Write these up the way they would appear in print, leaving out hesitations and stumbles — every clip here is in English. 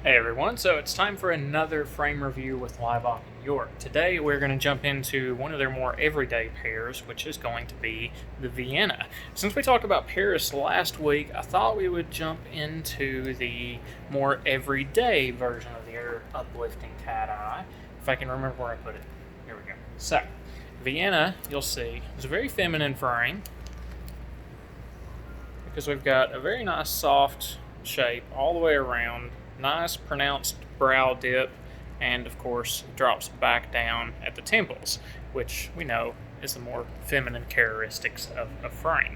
Hey everyone, so it's time for another frame review with Laibach York. Today we're going to jump into one of their more everyday pairs, which is going to be the Vienna. Since we talked about Paris last week, I thought we would jump into the more everyday version of their uplifting cat eye. If I can remember where I put it. Here we go. So, Vienna, you'll see, is a very feminine frame because we've got a very nice soft shape all the way around. Nice pronounced brow dip, and of course drops back down at the temples, which we know is the more feminine characteristics of a frame.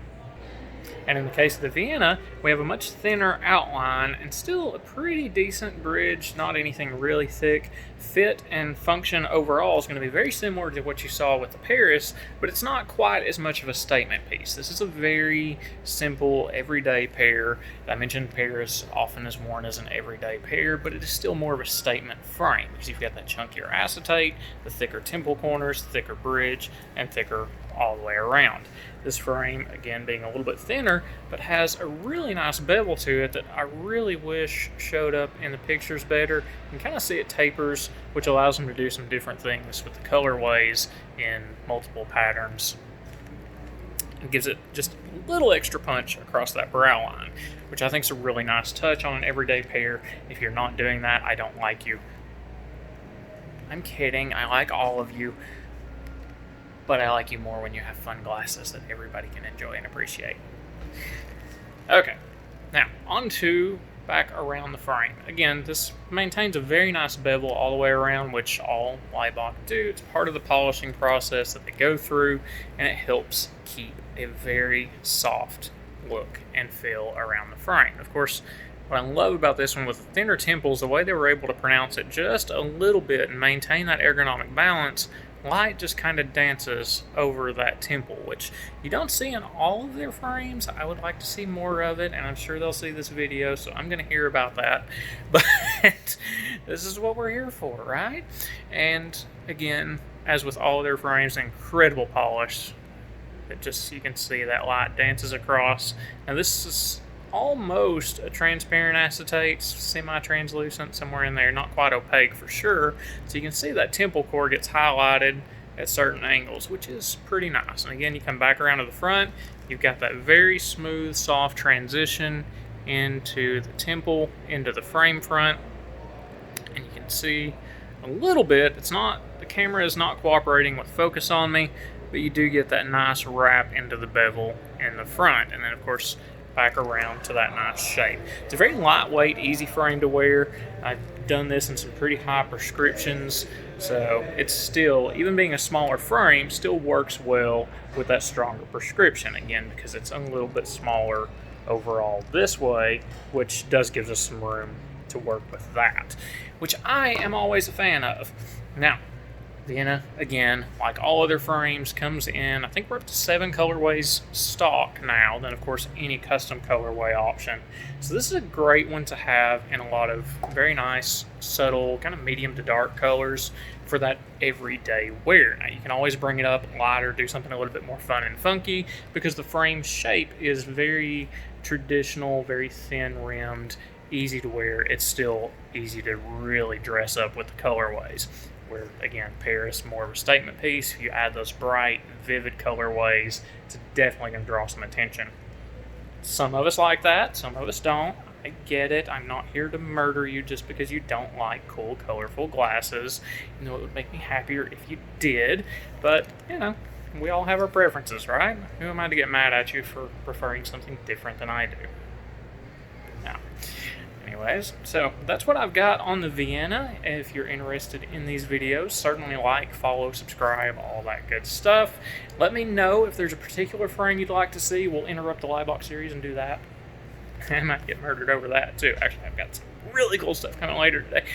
And in the case of the Vienna, we have a much thinner outline and still a pretty decent bridge, not anything really thick. Fit and function overall is going to be very similar to what you saw with the Paris, but it's not quite as much of a statement piece. This is a very simple, everyday pair. I mentioned Paris often is worn as an everyday pair, but it is still more of a statement frame because you've got that chunkier acetate, the thicker temple corners, thicker bridge, and thicker all the way around. This frame, again, being a little bit thinner, but has a really nice bevel to it that I really wish showed up in the pictures better. You can kind of see it tapers, which allows them to do some different things with the colorways in multiple patterns. It gives it just a little extra punch across that brow line, which I think is a really nice touch on an everyday pair. If you're not doing that, I don't like you. I'm kidding, I like all of you. But I like you more when you have fun glasses that everybody can enjoy and appreciate. Okay, now on to back around the frame. Again, this maintains a very nice bevel all the way around, which all Laibach do. It's part of the polishing process that they go through, and it helps keep a very soft look and feel around the frame. Of course, what I love about this one with the thinner temples, the way they were able to pronounce it just a little bit and maintain that ergonomic balance. Light just kind of dances over that temple, which you don't see in all of their frames. I would like to see more of it, and I'm sure they'll see this video, so I'm going to hear about that. But this is what we're here for, right? And again, as with all of their frames, incredible polish. It just, you can see that light dances across. Now this is almost a transparent acetate, semi-translucent, somewhere in there, not quite opaque for sure. So you can see that temple core gets highlighted at certain angles, which is pretty nice. And again, you come back around to the front, you've got that very smooth, soft transition into the temple, into the frame front. And you can see a little bit, the camera is not cooperating with focus on me, but you do get that nice wrap into the bevel in the front. And then of course, back around to that nice shape. It's a very lightweight, easy frame to wear. I've done this in some pretty high prescriptions, so it's still, even being a smaller frame, still works well with that stronger prescription, again, because it's a little bit smaller overall this way, which does give us some room to work with that, which I am always a fan of. Now, Vienna, again, like all other frames, comes in, I think we're up to 7 colorways stock now, then of course any custom colorway option. So this is a great one to have in a lot of very nice, subtle, kind of medium to dark colors for that everyday wear. Now you can always bring it up lighter, do something a little bit more fun and funky, because the frame shape is very traditional, very thin rimmed, easy to wear. It's still easy to really dress up with the colorways. Where, again, Paris, more of a statement piece. If you add those bright, vivid colorways, it's definitely going to draw some attention. Some of us like that, some of us don't. I get it. I'm not here to murder you just because you don't like cool, colorful glasses. You know, it would make me happier if you did. But, you know, we all have our preferences, right? Who am I to get mad at you for preferring something different than I do? Now, anyways, so that's what I've got on the Vienna. If you're interested in these videos, certainly like, follow, subscribe, all that good stuff. Let me know if there's a particular frame you'd like to see. We'll interrupt the Laibach series and do that. I might get murdered over that too. Actually, I've got some really cool stuff coming later today.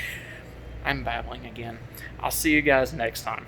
I'm babbling again. I'll see you guys next time.